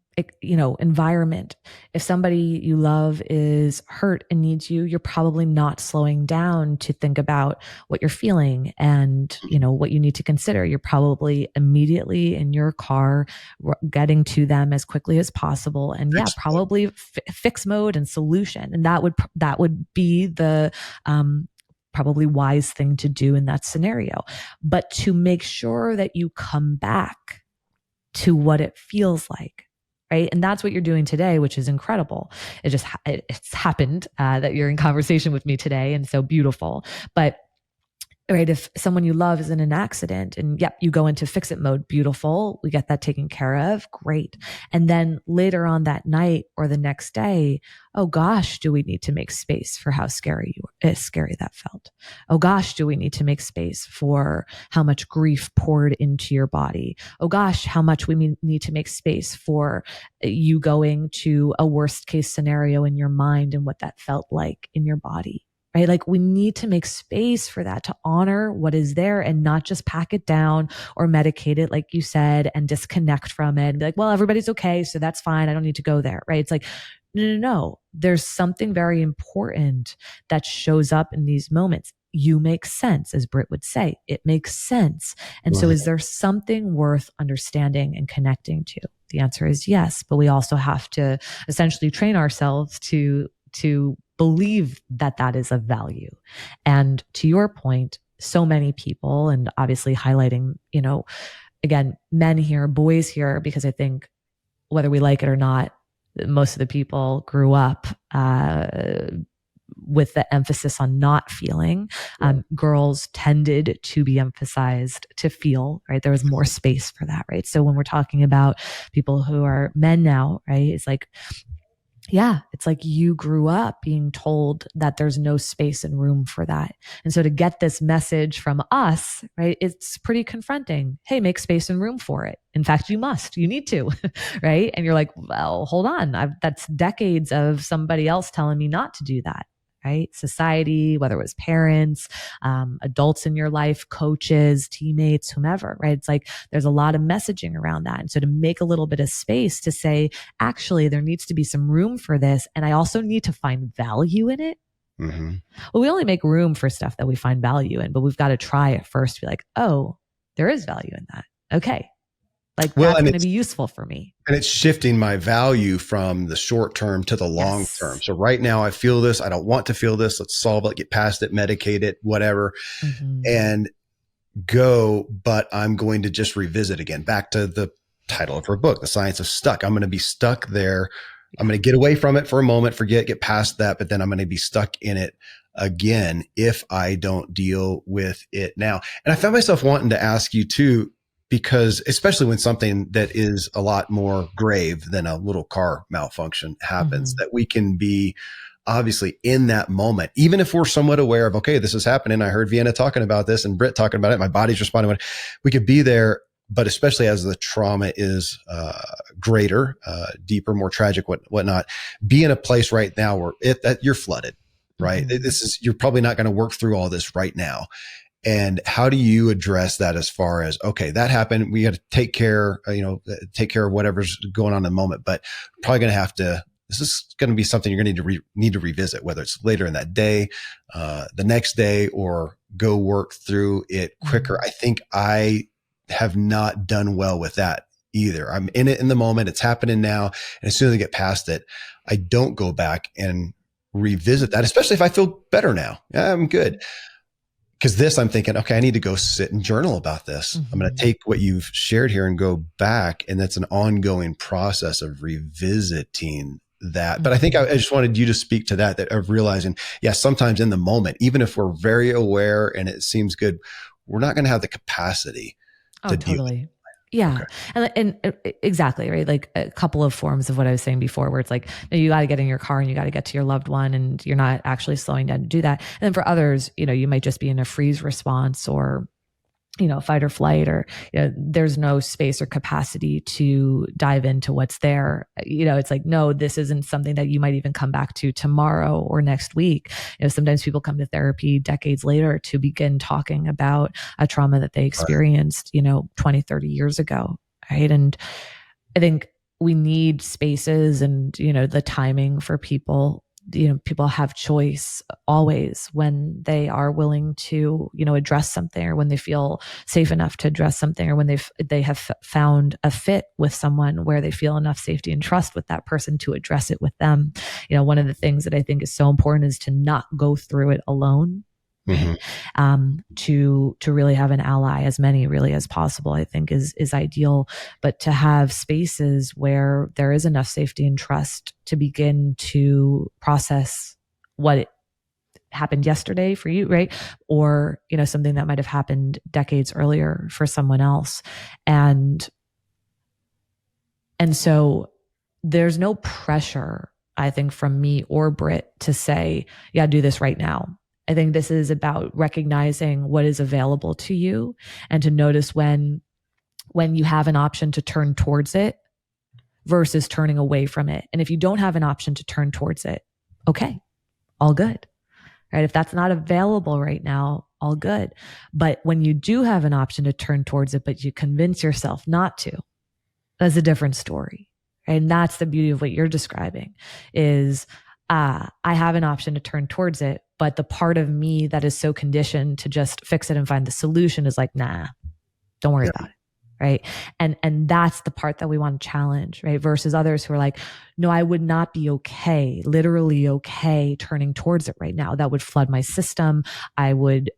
environment. If somebody you love is hurt and needs you, you're probably not slowing down to think about what you're feeling and, what you need to consider. You're probably immediately in your car, getting to them as quickly as possible. And probably fix mode and solution. And that would be the, probably wise thing to do in that scenario, but to make sure that you come back to what it feels like. Right. And that's what you're doing today, which is incredible. It's happened that you're in conversation with me today. And so beautiful. But right, if someone you love is in an accident and you go into fix it mode, beautiful. We get that taken care of. Great. And then later on that night or the next day, oh gosh, do we need to make space for how scary that felt? Oh gosh, do we need to make space for how much grief poured into your body? Oh gosh, how much we need to make space for you going to a worst case scenario in your mind and what that felt like in your body. Right? Like we need to make space for that, to honor what is there and not just pack it down or medicate it, like you said, and disconnect from it and be like, well, everybody's okay, so that's fine. I don't need to go there. Right? It's like, no. There's something very important that shows up in these moments. You make sense, as Britt would say. It makes sense. And so is there something worth understanding and connecting to? The answer is yes, but we also have to essentially train ourselves to believe that is of value. And to your point, so many people, and obviously highlighting, again, men here, boys here, because I think whether we like it or not, most of the people grew up with the emphasis on not feeling. Girls tended to be emphasized to feel, right? There was more space for that, right? So when we're talking about people who are men now, right, it's like, it's like you grew up being told that there's no space and room for that. And so to get this message from us, right, it's pretty confronting. Hey, make space and room for it. In fact, you need to, right? And you're like, well, hold on. That's decades of somebody else telling me not to do that. Right? Society, whether it was parents, adults in your life, coaches, teammates, whomever, right? It's like there's a lot of messaging around that. And so to make a little bit of space to say, actually, there needs to be some room for this. And I also need to find value in it. Mm-hmm. Well, we only make room for stuff that we find value in, but we've got to try it first to be like, oh, there is value in that. Okay. Like Well, that's going to be useful for me. and it's shifting my value from the short term to the long term. Yes. So right now I feel this. I don't want to feel this. Let's solve it, get past it, medicate it, whatever, and go. But I'm going to just revisit again, back to the title of her book, The Science of Stuck. I'm going to be stuck there. I'm going to get away from it for a moment, forget, get past that, but then I'm going to be stuck in it again if I don't deal with it now. And I found myself wanting to ask you too, because especially when something that is a lot more grave than a little car malfunction happens, that we can be obviously in that moment, even if we're somewhat aware of, okay, this is happening. I heard Vienna talking about this and Britt talking about it. My body's responding. We could be there, but especially as the trauma is greater, deeper, more tragic, whatnot, be in a place right now where you're flooded, right? You're probably not going to work through all this right now. And how do you address that as far as, okay, that happened. We got to take care of whatever's going on in the moment, but probably going to have to, this is going to be something you're going to need to revisit, whether it's later in that day, the next day, or go work through it quicker. I think I have not done well with that either. I'm in it in the moment. It's happening now. And as soon as I get past it, I don't go back and revisit that, especially if I feel better now. Yeah, I'm good. Because this, I'm thinking, okay, I need to go sit and journal about this. I'm going to take what you've shared here and go back. And that's an ongoing process of revisiting that. But I think I just wanted you to speak to that of realizing, yeah, sometimes in the moment, even if we're very aware and it seems good, we're not going to have the capacity to deal with it. Yeah. Okay. And exactly, right? Like a couple of forms of what I was saying before, where it's like, no, you got to get in your car and you got to get to your loved one and you're not actually slowing down to do that. And then for others, you might just be in a freeze response or, fight or flight, or, there's no space or capacity to dive into what's there. It's like, no, this isn't something that you might even come back to tomorrow or next week. Sometimes people come to therapy decades later to begin talking about a trauma that they experienced, 20, 30 years ago. Right. And I think we need spaces and, the timing for people. People have choice always when they are willing to, address something, or when they feel safe enough to address something, or when they have found a fit with someone where they feel enough safety and trust with that person to address it with them. One of the things that I think is so important is to not go through it alone. To really have an ally, as many really as possible, I think is ideal, but to have spaces where there is enough safety and trust to begin to process what happened yesterday for you, right? Or, something that might have happened decades earlier for someone else. And so there's no pressure, I think, from me or Britt to say, yeah, do this right now. I think this is about recognizing what is available to you and to notice when you have an option to turn towards it versus turning away from it. And if you don't have an option to turn towards it, okay, all good. Right? If that's not available right now, all good. But when you do have an option to turn towards it, but you convince yourself not to, that's a different story. Right? And that's the beauty of what you're describing is, I have an option to turn towards it, but the part of me that is so conditioned to just fix it and find the solution is like, nah, don't worry about it. Right. And that's the part that we want to challenge, right? Versus others who are like, no, I would not be okay, literally okay, turning towards it right now. That would flood my system. I would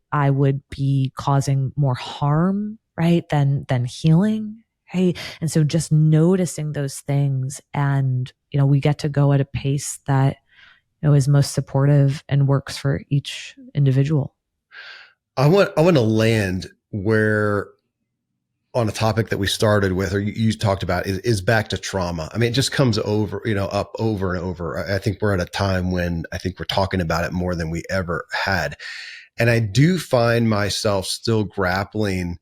be causing more harm, right? Than healing. Right. And so just noticing those things, and, we get to go at a pace that, is most supportive and works for each individual. I want to land where, on a topic that we started with, or you talked about, is back to trauma. I mean, it just comes over, up over and over. I think we're at a time when I think we're talking about it more than we ever had. And I do find myself still grappling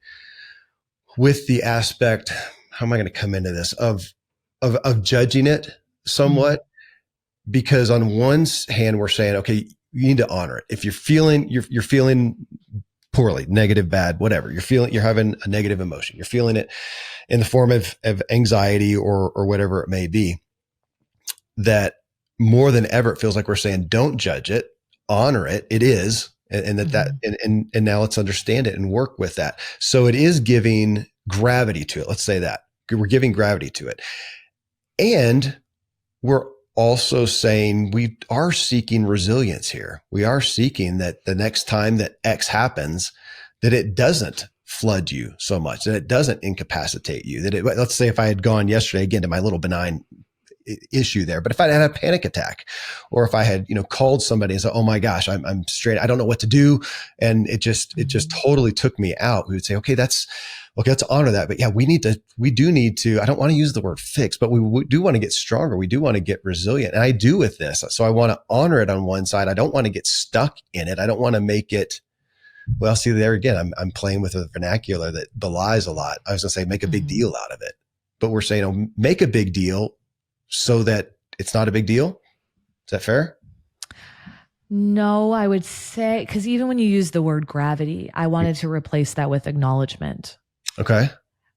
with the aspect, how am I going to come into this, of judging it somewhat. Because on one hand, we're saying, okay, you need to honor it. If you're feeling poorly, negative, bad, whatever, you're having a negative emotion, you're feeling it in the form of anxiety or whatever it may be, that more than ever, it feels like we're saying, don't judge it, honor it. It is. And and now let's understand it and work with that. So it is giving gravity to it. Let's say that we're giving gravity to it. And we're also saying we are seeking resilience here. We are seeking that the next time that X happens, that it doesn't flood you so much, that it doesn't incapacitate you, let's say if I had gone yesterday again to my little benign issue there, but if I had a panic attack, or if I had, called somebody and said, oh my gosh, I'm straight, I don't know what to do. And it just totally took me out. We would say, okay, let's honor that. But yeah, we do need to, I don't want to use the word fix, but we do want to get stronger. We do want to get resilient. And I do with this. So I want to honor it on one side. I don't want to get stuck in it. I don't want to make it, well, see there again, I'm playing with a vernacular that belies a lot. I was going to say, make a big deal out of it, but we're saying, make a big deal so that it's not a big deal. Is that fair? No, I would say, because even when you use the word gravity, I wanted to replace that with acknowledgement. Okay.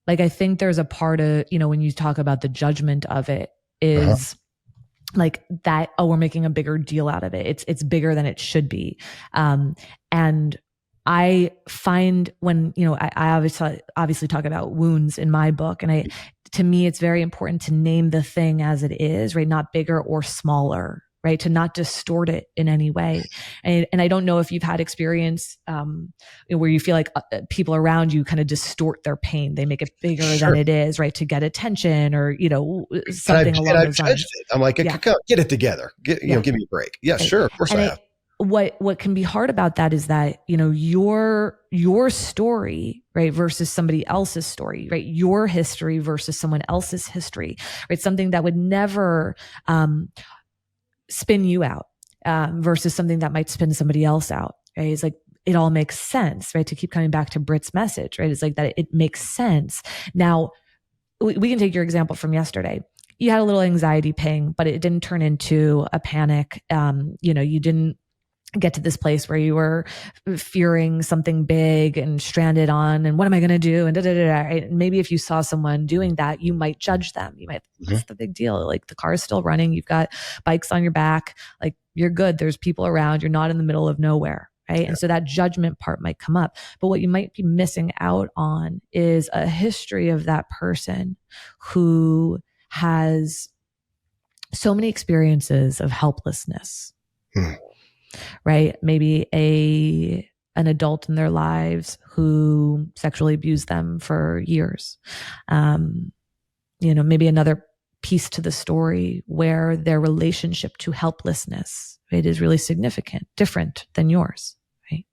Like, I think there's a part of, when you talk about the judgment of it is like that, oh, we're making a bigger deal out of it. It's bigger than it should be. And I find when, I obviously talk about wounds in my book, and to me, it's very important to name the thing as it is, right? Not bigger or smaller, right? To not distort it in any way. And I don't know if you've had experience where you feel like people around you kind of distort their pain. They make it bigger than it is, right? To get attention or, something along those lines. I'm like, get it together. Give me a break. Yeah, right. Sure. Of course I have. What can be hard about that is that, your story, right, versus somebody else's story, right? Your history versus someone else's history, right? Something that would never spin you out versus something that might spin somebody else out, right? It's like, it all makes sense, right? To keep coming back to Britt's message, right? It's like that it makes sense. Now, we can take your example from yesterday. You had a little anxiety ping, but it didn't turn into a panic. You didn't get to this place where you were fearing something big and stranded on, and what am I going to do? And right? Maybe if you saw someone doing that, you might judge them. You might, what's the big deal? Like, the car is still running. You've got bikes on your back. Like, you're good. There's people around. You're not in the middle of nowhere. Right. Yeah. And so that judgment part might come up, but what you might be missing out on is a history of that person who has so many experiences of helplessness. Right? Maybe an adult in their lives who sexually abused them for years. Maybe another piece to the story where their relationship to helplessness, right, is really significant, different than yours. Right?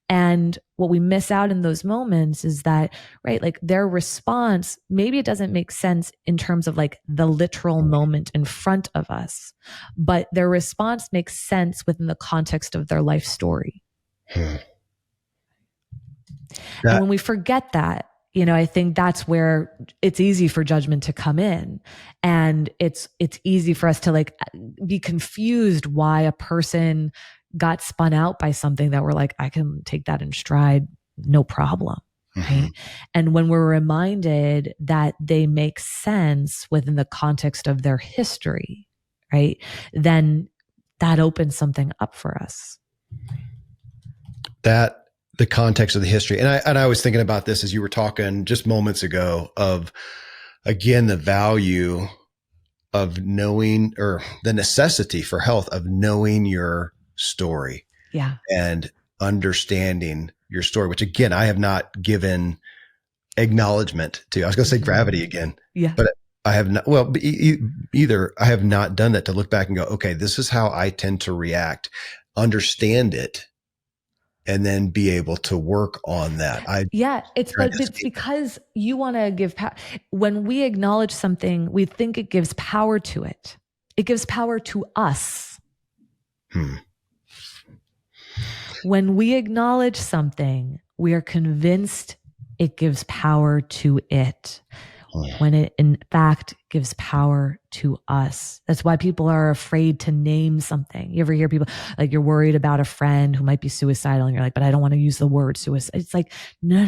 And what we miss out in those moments is that, right, like their response, maybe it doesn't make sense in terms of like the literal moment in front of us, but their response makes sense within the context of their life story. And when we forget that, I think that's where it's easy for judgment to come in, and it's easy for us to like be confused why a person got spun out by something that we're like, I can take that in stride, no problem. Right? And when we're reminded that they make sense within the context of their history, right, then that opens something up for us. That the context of the history. And I was thinking about this as you were talking just moments ago of, again, the value of knowing, or the necessity for health of knowing your story. Yeah. And understanding your story, which again, I have not given acknowledgement to. I was going to say gravity again, but I have not, either I have not done that, to look back and go, okay, this is how I tend to react, understand it, and then be able to work on that. It's because you want to give power. When we acknowledge something, we think it gives power to it. It gives power to us. When we acknowledge something, we are convinced it gives power to it, when it in fact gives power to us. That's why people are afraid to name something. You ever hear people like, you're worried about a friend who might be suicidal, and you're like, but I don't want to use the word suicide. It's like, no.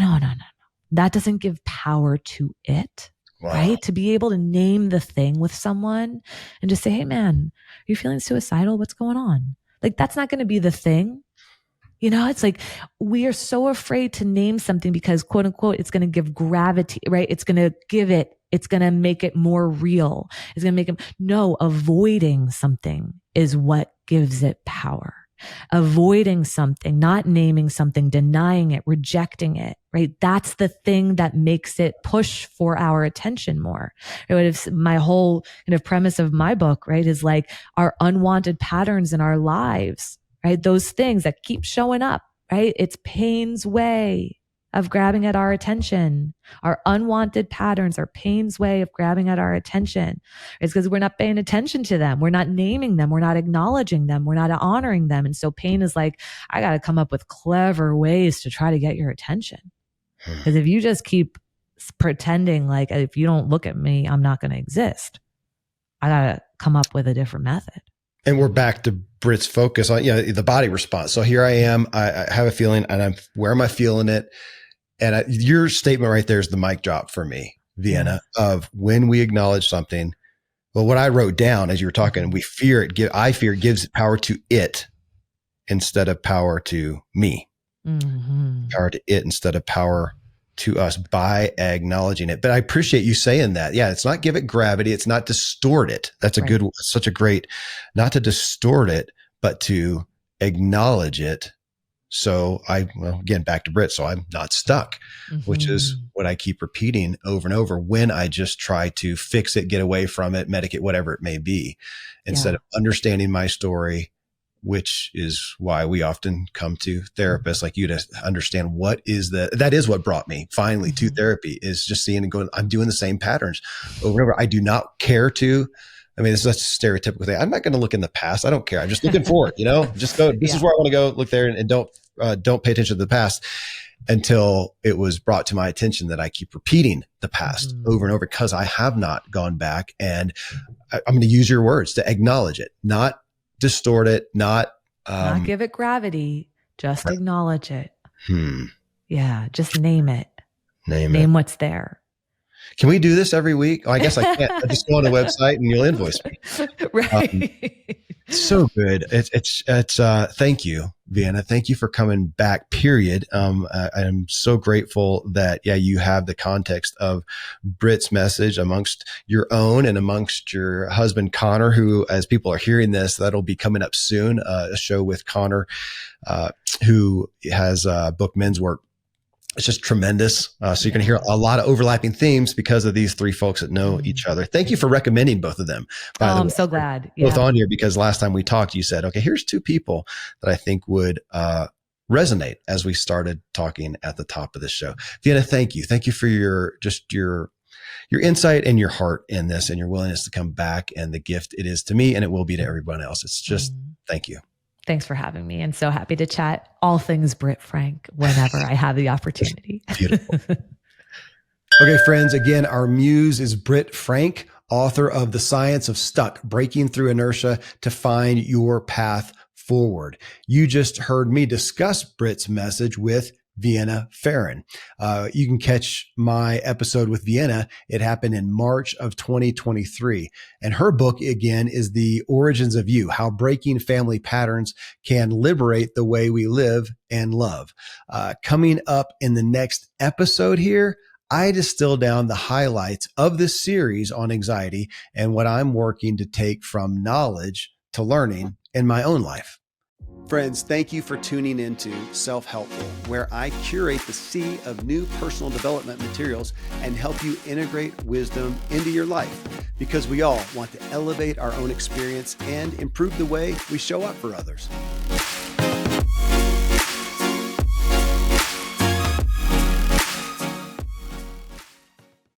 That doesn't give power to it. Wow. Right? To be able to name the thing with someone and just say, hey man, are you feeling suicidal? What's going on? Like, that's not going to be the thing. You know, it's like we are so afraid to name something because, quote unquote, it's going to give gravity, right? It's going to make it more real. It's going to make it, no, avoiding something is what gives it power. Avoiding something, not naming something, denying it, rejecting it, right? That's the thing that makes it push for our attention more. Right? My whole kind of premise of my book, right, is like our unwanted patterns in our lives, right? Those things that keep showing up, right? It's pain's way of grabbing at our attention. Our unwanted patterns are pain's way of grabbing at our attention. It's because we're not paying attention to them. We're not naming them. We're not acknowledging them. We're not honoring them. And so pain is like, I got to come up with clever ways to try to get your attention. Because if you just keep pretending like, if you don't look at me, I'm not going to exist, I got to come up with a different method. And we're back to Britt's focus on, the body response. So here I am, I have a feeling, and where am I feeling it? And your statement right there is the mic drop for me, Vienna, of when we acknowledge something. Well, what I wrote down as you were talking, I fear it gives power to it instead of power to me. Mm-hmm. Power to it instead of power to us by acknowledging it. But I appreciate you saying that. Yeah, it's not give it gravity. It's not distort it. That's such a great, not to distort it, but to acknowledge it. So again, back to Britt. So I'm not stuck, which is what I keep repeating over and over when I just try to fix it, get away from it, medicate, whatever it may be, instead of understanding my story, which is why we often come to therapists like you to understand that is what brought me finally to therapy, is just seeing and going, I'm doing the same patterns over and over. I do not care to. I mean, this is such a stereotypical thing. I'm not going to look in the past. I don't care. I'm just looking forward, just go, this is where I want to go, look there, and don't pay attention to the past, until it was brought to my attention that I keep repeating the past over and over because I have not gone back. And I'm going to use your words to acknowledge it, not distort it, not give it gravity, just acknowledge it. Yeah. Just name it. Name what's there. Can we do this every week? Oh, I guess I can't. I just go on the website and you'll invoice me. Right. So good. It's thank you, Vienna. Thank you for coming back, period. I'm so grateful that, you have the context of Britt's message amongst your own and amongst your husband, Connor, who, as people are hearing this, that'll be coming up soon. A show with Connor, who has book Men's Work. It's just tremendous. So you're going to hear a lot of overlapping themes because of these three folks that know each other. Thank you for recommending both of them. I'm so glad. Both on here, because last time we talked, you said, okay, here's two people that I think would resonate as we started talking at the top of the show. Vienna, thank you. Thank you for your insight and your heart in this and your willingness to come back and the gift it is to me and it will be to everyone else. It's just, thank you. Thanks for having me, and so happy to chat all things Britt Frank whenever I have the opportunity. Beautiful. Okay, friends, again, our muse is Britt Frank, author of The Science of Stuck, Breaking Through Inertia to Find Your Path Forward. You just heard me discuss Britt's message with Vienna Pharaon. You can catch my episode with Vienna. It happened in March of 2023. And her book, again, is The Origins of You, How Breaking Family Patterns Can Liberate the Way We Live and Love. Coming up in the next episode here, I distill down the highlights of this series on anxiety and what I'm working to take from knowledge to learning in my own life. Friends, thank you for tuning into Self-Helpful, where I curate the sea of new personal development materials and help you integrate wisdom into your life, because we all want to elevate our own experience and improve the way we show up for others.